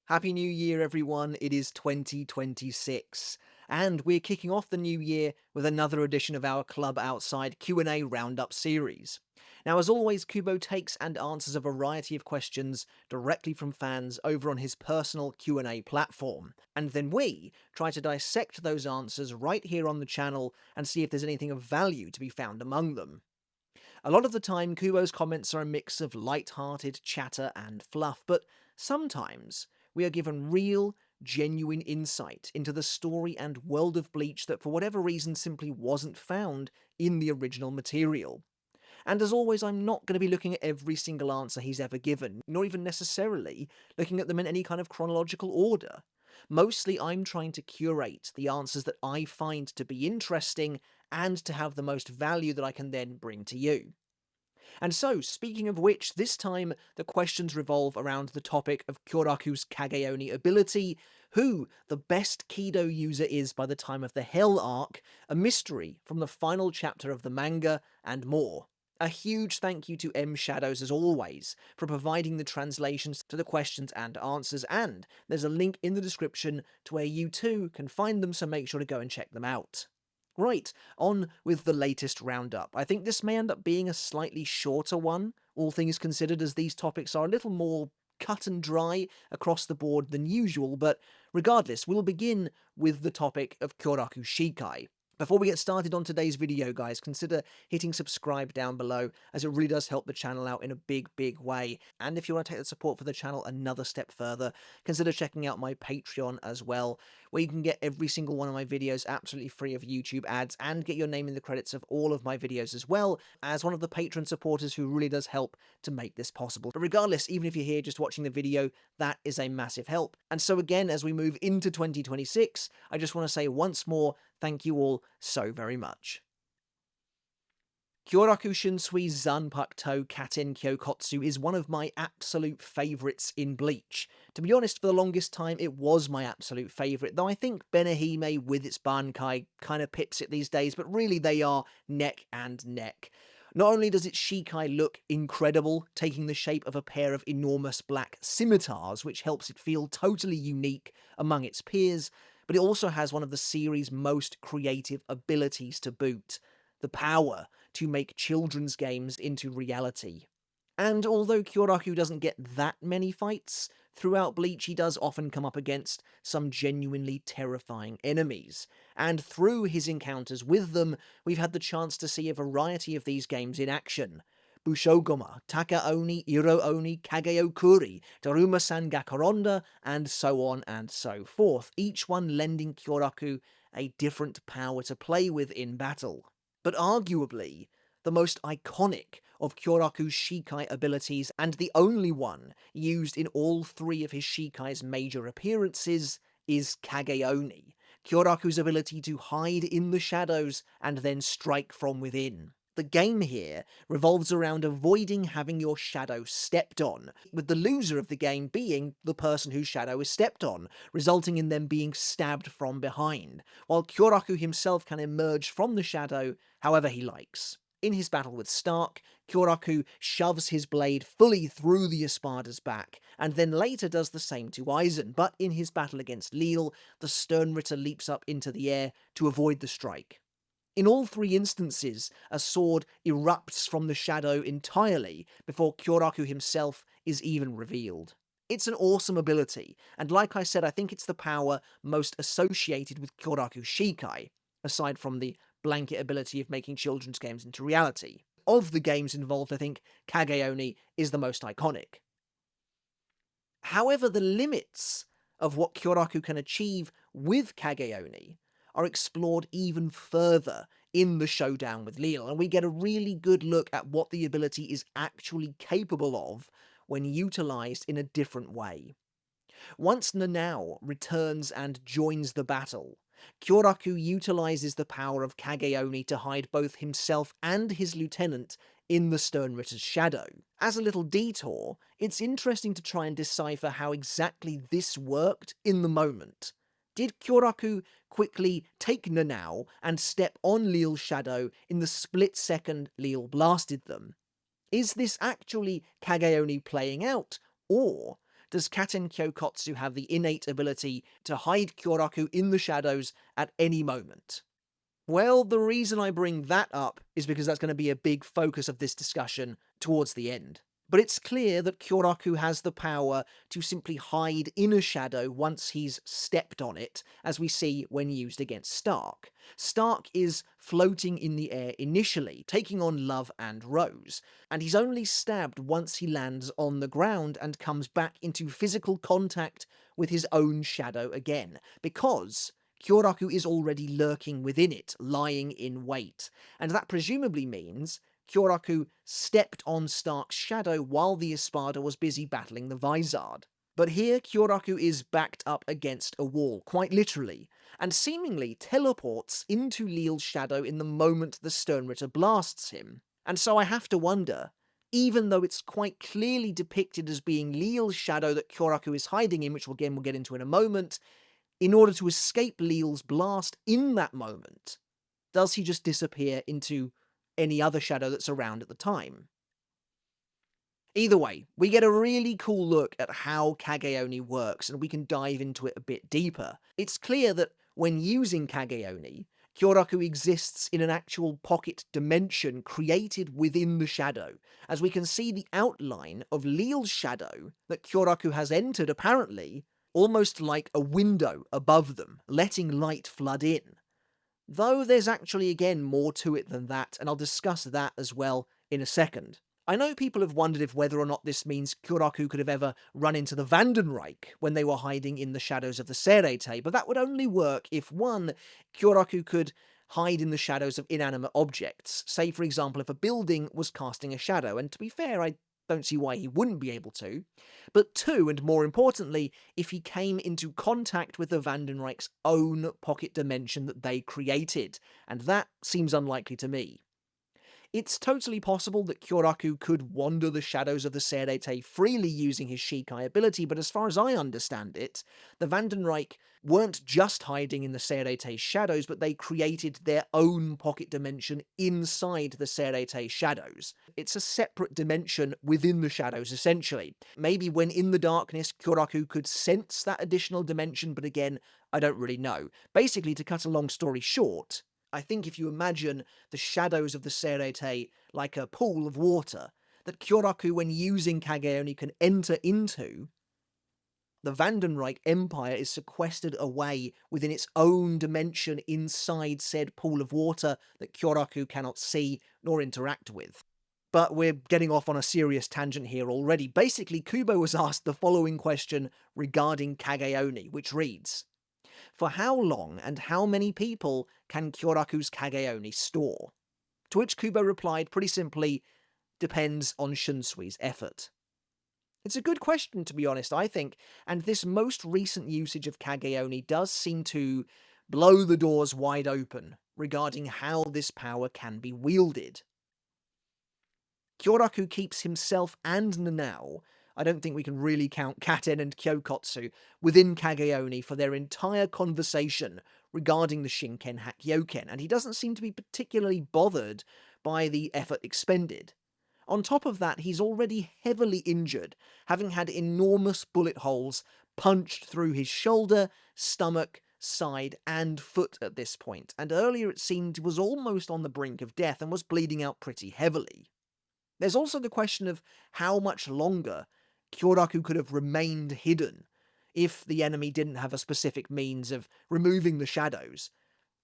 Happy New Year, everyone. It is 2026, and we're kicking off the new year with another edition of our Klub Outside Q&A Roundup series. Now, as always, Kubo takes and answers a variety of questions directly from fans over on his personal Q&A platform, and then we try to dissect those answers right here on the channel and see if there's anything of value to be found among them. A lot of the time, Kubo's comments are a mix of light-hearted chatter and fluff, but sometimes we are given real, genuine insight into the story and world of Bleach that for whatever reason simply wasn't found in the original material. And as always, I'm not going to be looking at every single answer he's ever given, nor even necessarily looking at them in any kind of chronological order. Mostly I'm trying to curate the answers that I find to be interesting and to have the most value that I can then bring to you. And so, speaking of which, this time the questions revolve around the topic of Kyoraku's Kage Oni ability, who the best Kidō user is by the time of the Hell arc, a mystery from the final chapter of the manga, and more. A huge thank you to M Shadows as always for providing the translations to the questions and answers, and there's a link in the description to where you too can find them, so make sure to go and check them out. Right, on with the latest roundup. I think this may end up being a slightly shorter one, all things considered, as these topics are a little more cut and dry across the board than usual, but regardless, we'll begin with the topic of Kyoraku Shikai. Before we get started on today's video, guys, consider hitting subscribe down below, as it really does help the channel out in a big way. And if you want to take the support for the channel another step further, consider checking out my Patreon as well, where you can get every single one of my videos absolutely free of YouTube ads and get your name in the credits of all of my videos as well, as one of the patron supporters who really does help to make this possible. But regardless, even if you're here just watching the video, that is a massive help. And so again, as we move into 2026, I just want to say once more, thank you all so very much. Kyoraku Shunsui's Zanpakuto Katen Kyokotsu is one of my absolute favourites in Bleach. To be honest, for the longest time it was my absolute favourite, though I think Benihime with its bankai kind of pips it these days, but really they are neck and neck. Not only does its Shikai look incredible, taking the shape of a pair of enormous black scimitars, which helps it feel totally unique among its peers, but it also has one of the series' most creative abilities to boot: the power to make children's games into reality. And although Kyoraku doesn't get that many fights, throughout Bleach he does often come up against some genuinely terrifying enemies, and through his encounters with them, we've had the chance to see a variety of these games in action. Bushogoma, Taka Oni, Iro Oni, Kage Okuri, Daruma-san Gakaronda, and so on and so forth, each one lending Kyoraku a different power to play with in battle. But arguably, the most iconic of Kyoraku's Shikai abilities, and the only one used in all three of his Shikai's major appearances, is Kage Oni, Kyoraku's ability to hide in the shadows and then strike from within. The game here revolves around avoiding having your shadow stepped on, with the loser of the game being the person whose shadow is stepped on, resulting in them being stabbed from behind, while Kyoraku himself can emerge from the shadow however he likes. In his battle with Stark, Kyoraku shoves his blade fully through the Espada's back, and then later does the same to Aizen, but in his battle against Lille, the Sternritter leaps up into the air to avoid the strike. In all three instances, a sword erupts from the shadow entirely before Kyoraku himself is even revealed. It's an awesome ability, and like I said, I think it's the power most associated with Kyoraku Shikai, aside from the blanket ability of making children's games into reality. Of the games involved, I think Kage Oni is the most iconic. However, the limits of what Kyoraku can achieve with Kage Oni are explored even further in the showdown with Lille, and we get a really good look at what the ability is actually capable of when utilised in a different way. Once Nanao returns and joins the battle, Kyoraku utilises the power of Kage Oni to hide both himself and his lieutenant in the Sternritter's shadow. As a little detour, it's interesting to try and decipher how exactly this worked in the moment. Did Kyoraku quickly take Nanao and step on Lille's shadow in the split second Lille blasted them? Is this actually Kage Oni playing out, or Does Katen Kyokotsu have the innate ability to hide Kyoraku in the shadows at any moment? Well, the reason I bring that up is because that's going to be a big focus of this discussion towards the end. But it's clear that Kyoraku has the power to simply hide in a shadow once he's stepped on it, as we see when used against Stark. Stark is floating in the air initially, taking on Love and Rose, and he's only stabbed once he lands on the ground and comes back into physical contact with his own shadow again, because Kyoraku is already lurking within it, lying in wait, and that presumably means Kyoraku stepped on Stark's shadow while the Espada was busy battling the Vizard. But here Kyoraku is backed up against a wall, quite literally, and seemingly teleports into Leel's shadow in the moment the Sternritter blasts him. And so I have to wonder, even though it's quite clearly depicted as being Leel's shadow that Kyoraku is hiding in, which again we'll get into in a moment, in order to escape Leel's blast in that moment, does he just disappear into any other shadow that's around at the time? Either way, we get a really cool look at how Kage Oni works, and we can dive into it a bit deeper. It's clear that when using Kage Oni, Kyoraku exists in an actual pocket dimension created within the shadow, as we can see the outline of Leel's shadow that Kyoraku has entered apparently, almost like a window above them, letting light flood in. Though there's actually again more to it than that, and I'll discuss that as well in a second. I know people have wondered if whether or not this means Kyoraku could have ever run into the Vandenreich when they were hiding in the shadows of the Serete, but that would only work if 1. Kyoraku could hide in the shadows of inanimate objects, say for example if a building was casting a shadow, and to be fair I don't see why he wouldn't be able to, but 2, and more importantly, if he came into contact with the Vandenreich's own pocket dimension that they created, and that seems unlikely to me. It's totally possible that Kyoraku could wander the shadows of the Serete freely using his Shikai ability, but as far as I understand it, the Vandenreich weren't just hiding in the Serete's shadows, but they created their own pocket dimension inside the Serete's shadows. It's a separate dimension within the shadows, essentially. Maybe when in the darkness, Kyoraku could sense that additional dimension, but again, I don't really know. Basically, to cut a long story short, I think if you imagine the shadows of the Serete like a pool of water that Kyoraku, when using Kage Oni, can enter into, the Vandenreich Empire is sequestered away within its own dimension inside said pool of water that Kyoraku cannot see nor interact with. But we're getting off on a serious tangent here already. Basically, Kubo was asked the following question regarding Kage Oni, which reads, "For how long and how many people can Kyoraku's Kage Oni store?" To which Kubo replied pretty simply, "Depends on SHUNSUI'S effort." It's a good question, to be honest, I think, and this most recent usage of Kage Oni does seem to blow the doors wide open regarding how this power can be wielded. Kyoraku keeps himself and Nanao, I don't think we can really count Katen and Kyokotsu, within Kage Oni for their entire conversation regarding the Shinken Hakyoken, and he doesn't seem to be particularly bothered by the effort expended. On top of that, he's already heavily injured, having had enormous bullet holes punched through his shoulder, stomach, side, and foot at this point, and earlier it seemed he was almost on the brink of death and was bleeding out pretty heavily. There's also the question of how much longer Kyoraku could have remained hidden if the enemy didn't have a specific means of removing the shadows.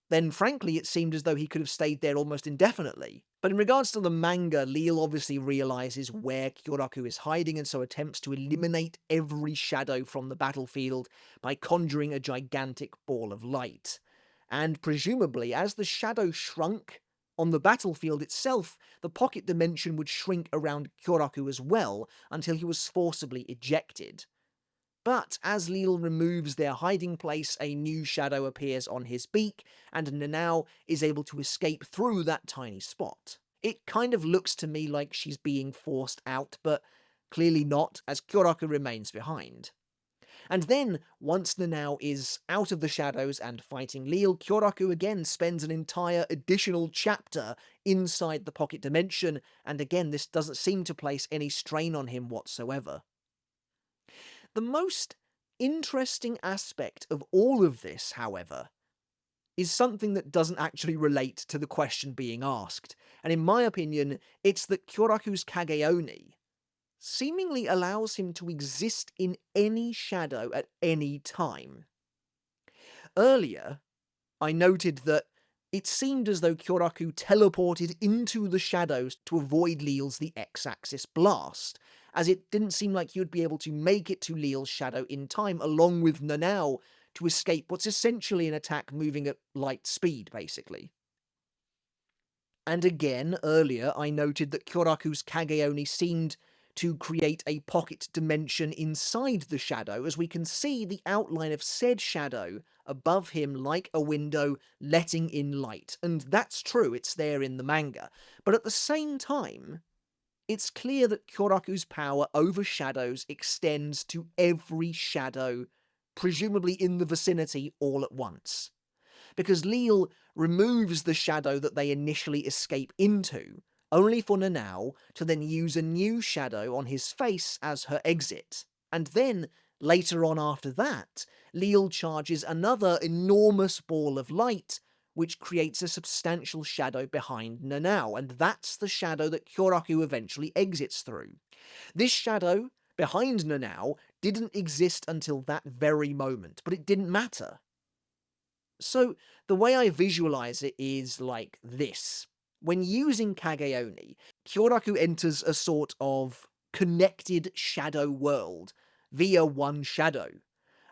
Then frankly it seemed as though he could have stayed there almost indefinitely. But in regards to the manga, Leel obviously realizes where Kyoraku is hiding and so attempts to eliminate every shadow from the battlefield by conjuring a gigantic ball of light. And presumably, as the shadow shrunk on the battlefield itself, the pocket dimension would shrink around Kyoraku as well until he was forcibly ejected. But as Leel removes their hiding place, a new shadow appears on his beak, and Nanao is able to escape through that tiny spot. It kind of looks to me like she's being forced out, but clearly not, as Kyoraku remains behind. And then, once Nanao is out of the shadows and fighting Leel, Kyoraku again spends an entire additional chapter inside the pocket dimension, and again this doesn't seem to place any strain on him whatsoever. The most interesting aspect of all of this, however, is something that doesn't actually relate to the question being asked, and in my opinion, it's that Kyoraku's Kage Oni seemingly allows him to exist in any shadow at any time. Earlier, I noted that it seemed as though Kyoraku teleported into the shadows to avoid Leel's the X-axis blast, as it didn't seem like he would be able to make it to Leel's shadow in time, along with Nanao, to escape what's essentially an attack moving at light speed, basically. And again, earlier, I noted that Kyoraku's Kage Oni seemed to create a pocket dimension inside the shadow, as we can see the outline of said shadow above him like a window letting in light. And that's true, it's there in the manga. But at the same time, it's clear that Kyoraku's power over shadows extends to every shadow, presumably in the vicinity all at once. Because Leel removes the shadow that they initially escape into, only for Nanao to then use a new shadow on his face as her exit. And then, later on after that, Leel charges another enormous ball of light, which creates a substantial shadow behind Nanao, and that's the shadow that Kyoraku eventually exits through. This shadow, behind Nanao, didn't exist until that very moment, but it didn't matter. So, the way I visualize it is like this. When using Kage Oni, Kyoraku enters a sort of connected shadow world via one shadow,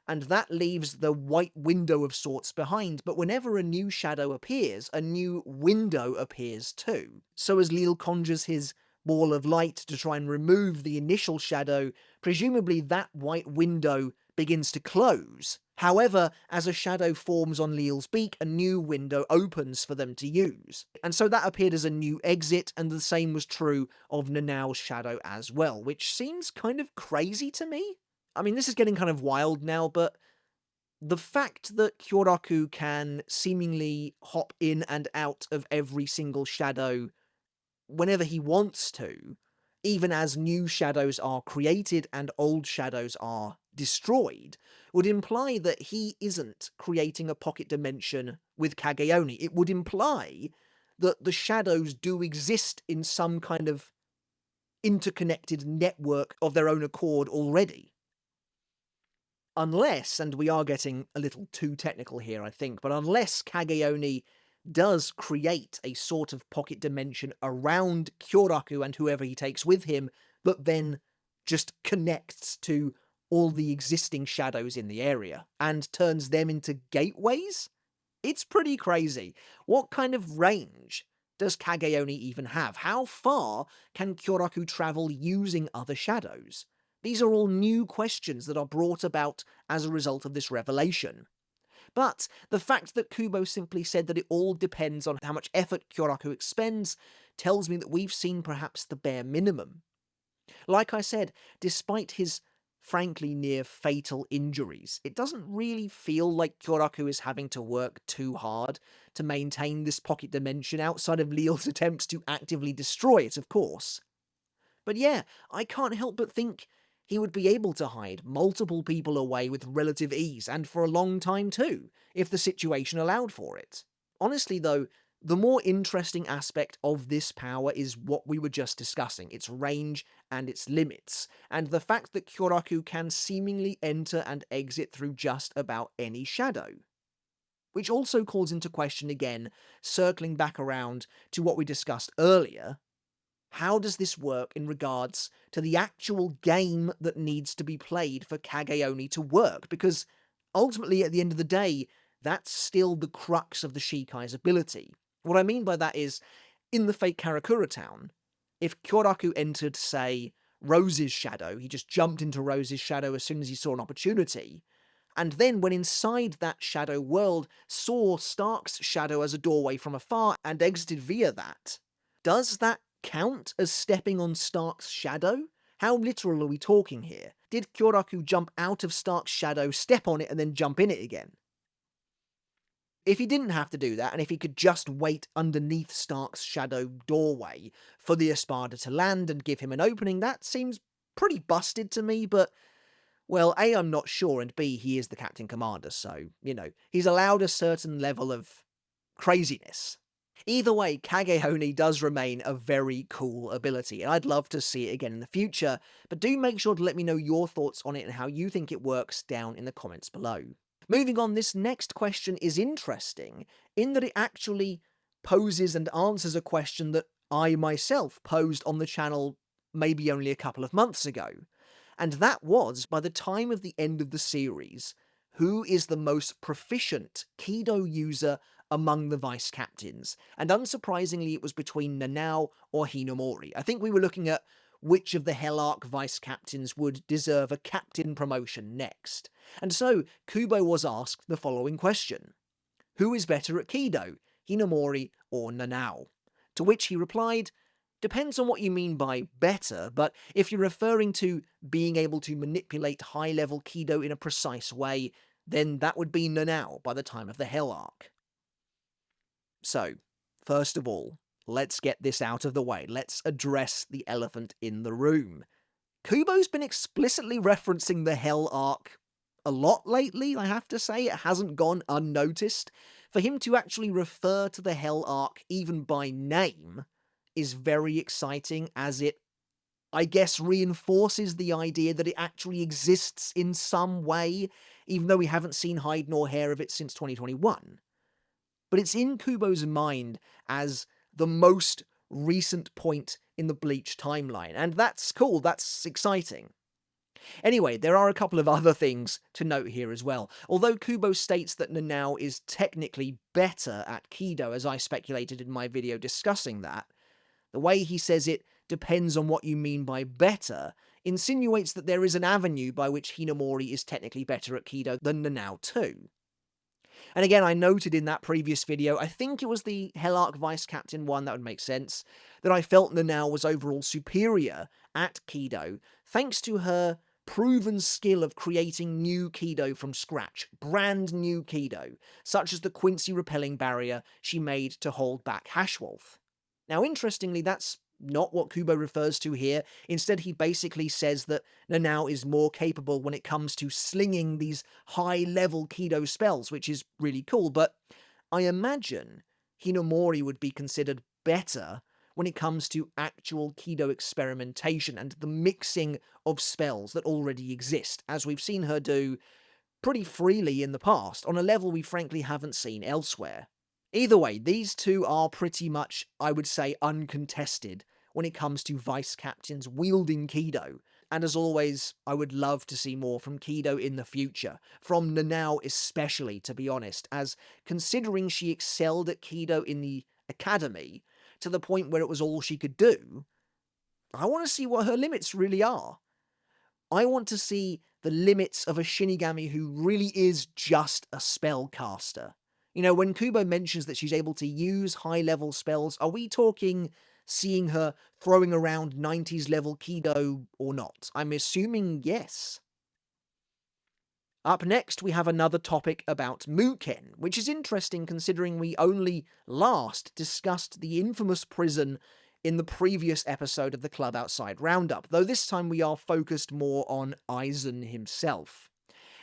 and that leaves the white window of sorts behind, but whenever a new shadow appears, a new window appears too. So as Leel conjures his ball of light to try and remove the initial shadow, presumably that white window begins to close. However, as a shadow forms on Leel's beak, a new window opens for them to use. And so that appeared as a new exit, and the same was true of Nanao's shadow as well, which seems kind of crazy to me. I mean, this is getting kind of wild now, but the fact that Kyoraku can seemingly hop in and out of every single shadow whenever he wants to, even as new shadows are created and old shadows are destroyed, would imply that he isn't creating a pocket dimension with Kage Oni. It would imply that the shadows do exist in some kind of interconnected network of their own accord already. Unless, and we are getting a little too technical here, I think, but unless Kage Oni does create a sort of pocket dimension around Kyoraku and whoever he takes with him, but then just connects to all the existing shadows in the area and turns them into gateways? It's pretty crazy. What kind of range does Kage Oni even have? How far can Kyoraku travel using other shadows? These are all new questions that are brought about as a result of this revelation. But the fact that Kubo simply said that it all depends on how much effort Kyoraku expends tells me that we've seen perhaps the bare minimum. Like I said, despite his frankly near fatal injuries, it doesn't really feel like Kyoraku is having to work too hard to maintain this pocket dimension outside of Leel's attempts to actively destroy it, of course. But yeah, I can't help but think he would be able to hide multiple people away with relative ease, and for a long time too, if the situation allowed for it. Honestly though, the more interesting aspect of this power is what we were just discussing, its range and its limits, and the fact that Kyoraku can seemingly enter and exit through just about any shadow. Which also calls into question again, circling back around to what we discussed earlier, how does this work in regards to the actual game that needs to be played for Kage Oni to work? Because ultimately, at the end of the day, that's still the crux of the Shikai's ability. What I mean by that is, in the fake Karakura town, if Kyoraku entered, say, Rose's shadow, he just jumped into Rose's shadow as soon as he saw an opportunity, and then when inside that shadow world, saw Stark's shadow as a doorway from afar and exited via that, does that count as stepping on Stark's shadow? How literal are we talking here? Did Kyoraku jump out of Stark's shadow, step on it, and then jump in it again? If he didn't have to do that, and if he could just wait underneath Stark's shadow doorway for the Espada to land and give him an opening, that seems pretty busted to me, but Well, A, I'm not sure, and B, he is the Captain Commander, so, he's allowed a certain level of craziness. Either way, Kage Oni does remain a very cool ability, and I'd love to see it again in the future, but do make sure to let me know your thoughts on it and how you think it works down in the comments below. Moving on, this next question is interesting in that it actually poses and answers a question that I myself posed on the channel maybe only a couple of months ago. And that was, by the time of the end of the series, who is the most proficient Kidō user among the vice captains? And unsurprisingly, it was between Nanao or Hinamori. I think we were looking at which of the Hell Arc vice captains would deserve a captain promotion next. And so, Kubo was asked the following question: who is better at Kidō, Hinamori or Nanao? To which he replied, depends on what you mean by better, but if you're referring to being able to manipulate high-level Kidō in a precise way, then that would be Nanao by the time of the Hell Arc. So, first of all, let's get this out of the way. Let's address the elephant in the room. Kubo's been explicitly referencing the Hell Arc a lot lately, I have to say. It hasn't gone unnoticed. For him to actually refer to the Hell Arc even by name is very exciting, as it, I guess, reinforces the idea that it actually exists in some way, even though we haven't seen hide nor hair of it since 2021. But it's in Kubo's mind as the most recent point in the Bleach timeline, and that's cool, that's exciting. Anyway, there are a couple of other things to note here as well. Although Kubo states that Nanao is technically better at Kidō, as I speculated in my video discussing that, the way he says it depends on what you mean by better insinuates that there is an avenue by which Hinamori is technically better at Kidō than Nanao too. And again, I noted in that previous video, I think it was the Hell Arc Vice Captain one, that would make sense, that I felt Nanao was overall superior at Kidō, thanks to her proven skill of creating new Kidō from scratch, brand new Kidō, such as the Quincy repelling barrier she made to hold back Hashwolf. Now interestingly, that's not what Kubo refers to here. Instead, he basically says that Nanao is more capable when it comes to slinging these high-level Kidō spells, which is really cool, but I imagine Hinamori would be considered better when it comes to actual Kidō experimentation and the mixing of spells that already exist, as we've seen her do pretty freely in the past, on a level we frankly haven't seen elsewhere. Either way, these two are pretty much, I would say, uncontested when it comes to vice captains wielding Kidō, and as always, I would love to see more from Kidō in the future, from Nanao especially, to be honest, as considering she excelled at Kidō in the academy, to the point where it was all she could do, I want to see what her limits really are. I want to see the limits of a Shinigami who really is just a spellcaster. When Kubo mentions that she's able to use high-level spells, are we talking seeing her throwing around 90s level Kidō or not? I'm assuming yes. Up next, we have another topic about Muken, which is interesting considering we only last discussed the infamous prison in the previous episode of the Klub Outside Roundup, though this time we are focused more on Aizen himself.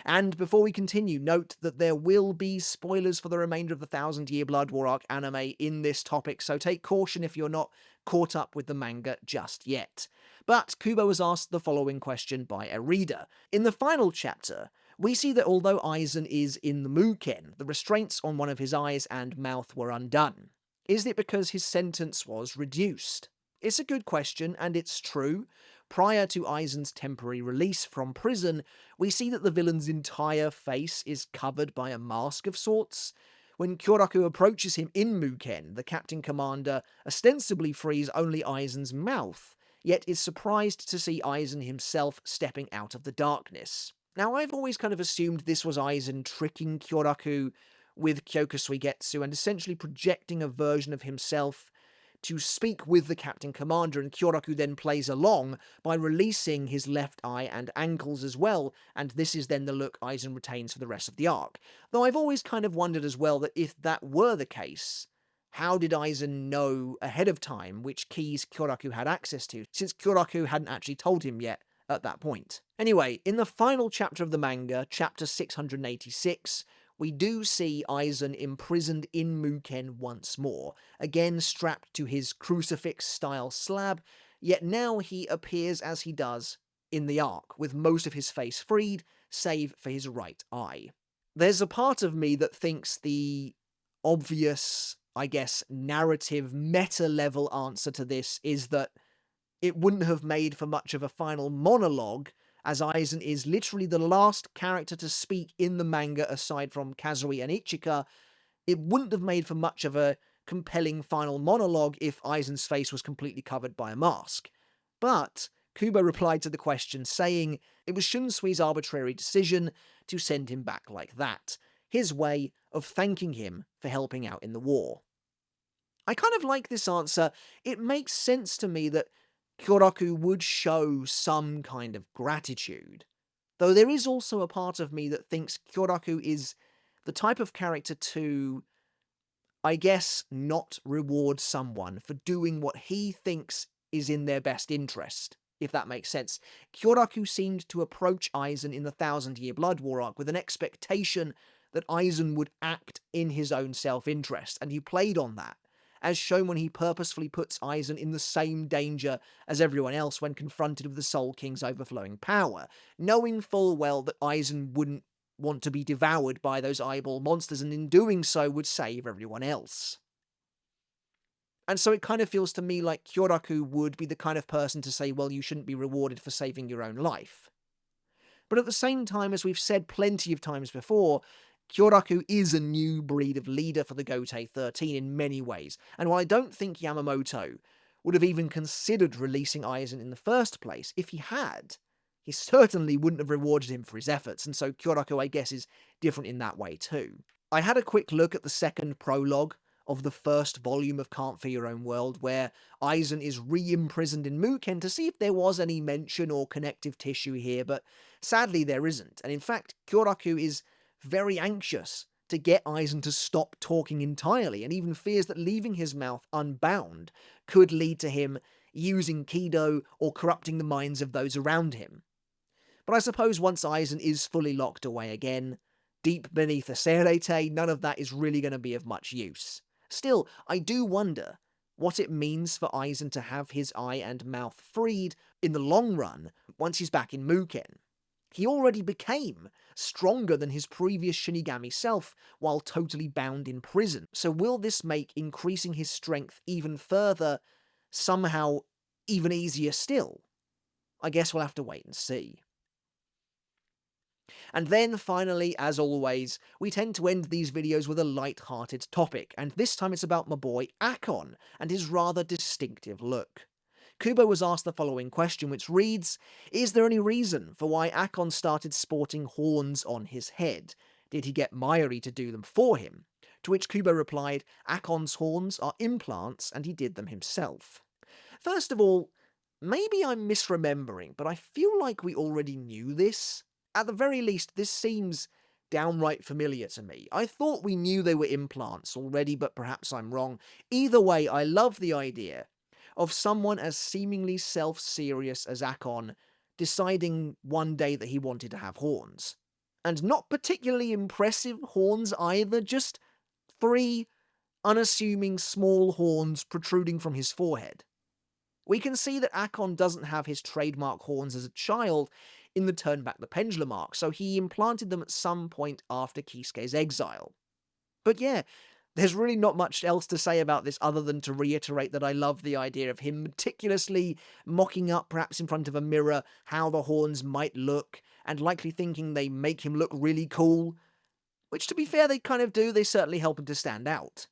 And before we continue, note that there will be spoilers for the remainder of the 1000-Year Blood War arc anime in this topic, so take caution if you're not caught up with the manga just yet. But Kubo was asked the following question by a reader. In the final chapter, we see that although Aizen is in the Muken, the restraints on one of his eyes and mouth were undone. Is it because his sentence was reduced? It's a good question, and it's true. Prior to Aizen's temporary release from prison, we see that the villain's entire face is covered by a mask of sorts. When Kyoraku approaches him in Muken, the Captain Commander ostensibly frees only Aizen's mouth, yet is surprised to see Aizen himself stepping out of the darkness. Now, I've always kind of assumed this was Aizen tricking Kyoraku with Kyokusuigetsu and essentially projecting a version of himself to speak with the Captain Commander, and Kyoraku then plays along by releasing his left eye and ankles as well, and this is then the look Aizen retains for the rest of the arc. Though I've always kind of wondered as well that if that were the case, how did Aizen know ahead of time which keys Kyoraku had access to, since Kyoraku hadn't actually told him yet at that point. Anyway, in the final chapter of the manga, chapter 686, we do see Aizen imprisoned in Muken once more, again strapped to his crucifix-style slab, yet now he appears as he does in the arc, with most of his face freed, save for his right eye. There's a part of me that thinks the obvious, I guess, narrative meta-level answer to this is that it wouldn't have made for much of a final monologue, as Aizen is literally the last character to speak in the manga aside from Kazui and Ichika. It wouldn't have made for much of a compelling final monologue if Aizen's face was completely covered by a mask. But Kubo replied to the question saying it was Shunsui's arbitrary decision to send him back like that, his way of thanking him for helping out in the war. I kind of like this answer. It makes sense to me that Kyoraku would show some kind of gratitude. Though there is also a part of me that thinks Kyoraku is the type of character to, I guess, not reward someone for doing what he thinks is in their best interest, if that makes sense. Kyoraku seemed to approach Aizen in the Thousand-Year Blood War arc with an expectation that Aizen would act in his own self-interest, and he played on that, as shown when he purposefully puts Aizen in the same danger as everyone else when confronted with the Soul King's overflowing power, knowing full well that Aizen wouldn't want to be devoured by those eyeball monsters, and in doing so would save everyone else. And so it kind of feels to me like Kyoraku would be the kind of person to say, well, you shouldn't be rewarded for saving your own life. But at the same time, as we've said plenty of times before, Kyoraku is a new breed of leader for the Gotei 13 in many ways, and while I don't think Yamamoto would have even considered releasing Aizen in the first place, if he had, he certainly wouldn't have rewarded him for his efforts, and so Kyoraku, I guess, is different in that way too. I had a quick look at the second prologue of the first volume of Can't Fear Your Own World, where Aizen is re-imprisoned in Muken, to see if there was any mention or connective tissue here, but sadly there isn't, and in fact, Kyoraku is very anxious to get Aizen to stop talking entirely, and even fears that leaving his mouth unbound could lead to him using Kidō or corrupting the minds of those around him. But I suppose once Aizen is fully locked away again, deep beneath a serete, none of that is really going to be of much use. Still, I do wonder what it means for Aizen to have his eye and mouth freed in the long run once he's back in Muken. He already became stronger than his previous Shinigami self while totally bound in prison, so will this make increasing his strength even further somehow even easier still? I guess we'll have to wait and see. And then finally, as always, we tend to end these videos with a light-hearted topic, and this time it's about my boy Akon and his rather distinctive look. Kubo was asked the following question, which reads, is there any reason for why Akon started sporting horns on his head? Did he get Mayuri to do them for him? To which Kubo replied, Akon's horns are implants and he did them himself. First of all, maybe I'm misremembering, but I feel like we already knew this. At the very least, this seems downright familiar to me. I thought we knew they were implants already, but perhaps I'm wrong. Either way, I love the idea of someone as seemingly self-serious as Akon deciding one day that he wanted to have horns. And not particularly impressive horns either, just 3 unassuming small horns protruding from his forehead. We can see that Akon doesn't have his trademark horns as a child in the Turn Back the Pendulum arc, so he implanted them at some point after Kisuke's exile. But yeah, there's really not much else to say about this other than to reiterate that I love the idea of him meticulously mocking up, perhaps in front of a mirror, how the horns might look, and likely thinking they make him look really cool. Which, to be fair, they kind of do. They certainly help him to stand out.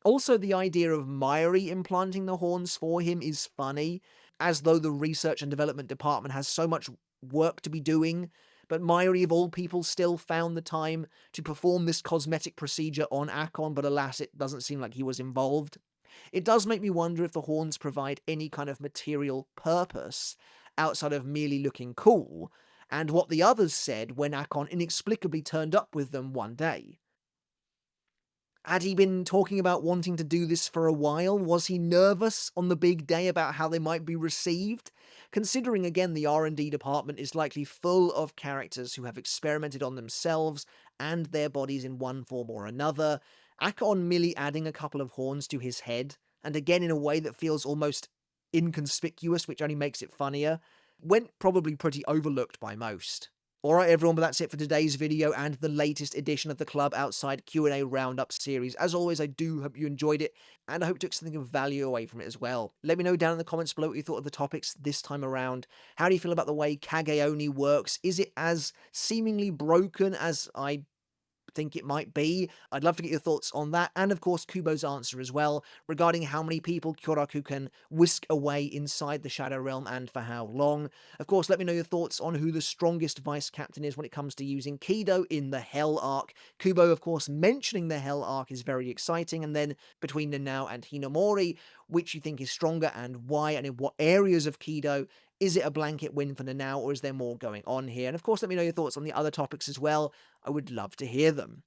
Also, the idea of Mayuri implanting the horns for him is funny, as though the research and development department has so much work to be doing, but Mayuri of all people still found the time to perform this cosmetic procedure on Akon, but alas, it doesn't seem like he was involved. It does make me wonder if the horns provide any kind of material purpose outside of merely looking cool, and what the others said when Akon inexplicably turned up with them one day. Had he been talking about wanting to do this for a while? Was he nervous on the big day about how they might be received? Considering again the R&D department is likely full of characters who have experimented on themselves and their bodies in one form or another, Akon merely adding a couple of horns to his head, and again in a way that feels almost inconspicuous, which only makes it funnier, went probably pretty overlooked by most. Alright everyone, but that's it for today's video and the latest edition of the Klub Outside Q&A Roundup series. As always, I do hope you enjoyed it, and I hope you took something of value away from it as well. Let me know down in the comments below what you thought of the topics this time around. How do you feel about the way Kage Oni works? Is it as seemingly broken as I think it might be? I'd love to get your thoughts on that, and of course Kubo's answer as well, regarding how many people Kyoraku can whisk away inside the Shadow Realm and for how long. Of course, let me know your thoughts on who the strongest vice captain is when it comes to using Kidō in the Hell arc. Kubo, of course, mentioning the Hell arc is very exciting, and then between Nanao and Hinomori, which you think is stronger and why, and in what areas of Kidō. Is it a blanket win for Nanao, or is there more going on here? And of course, let me know your thoughts on the other topics as well. I would love to hear them.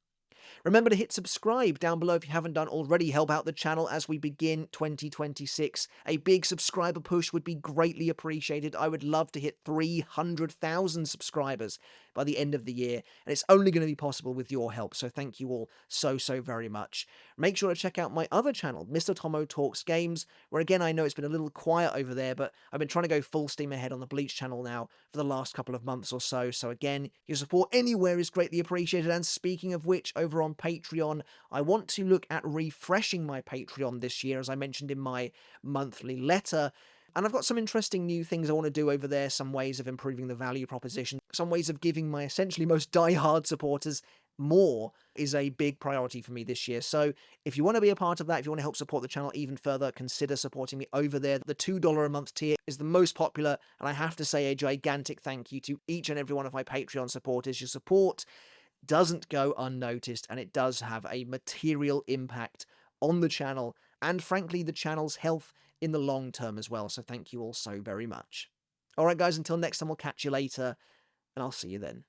Remember to hit subscribe down below if you haven't done already. Help out the channel as we begin 2026. A big subscriber push would be greatly appreciated. I would love to hit 300,000 subscribers by the end of the year, and it's only going to be possible with your help, so thank you all so very much. Make sure to check out my other channel, Mr. Tomo Talks Games, where again I know it's been a little quiet over there, but I've been trying to go full steam ahead on the Bleach channel now for the last couple of months or so, so again, your support anywhere is greatly appreciated. And speaking of which, over on Patreon, I want to look at refreshing my Patreon this year, as I mentioned in my monthly letter. And I've got some interesting new things I want to do over there, some ways of improving the value proposition, some ways of giving my essentially most die-hard supporters more is a big priority for me this year. So if you want to be a part of that, if you want to help support the channel even further, consider supporting me over there. The $2 a month tier is the most popular, and I have to say a gigantic thank you to each and every one of my Patreon supporters. Your support doesn't go unnoticed, and it does have a material impact on the channel, and frankly the channel's health in the long term as well, so thank you all so very much. Alright guys, until next time, I'll catch you later, and I'll see you then.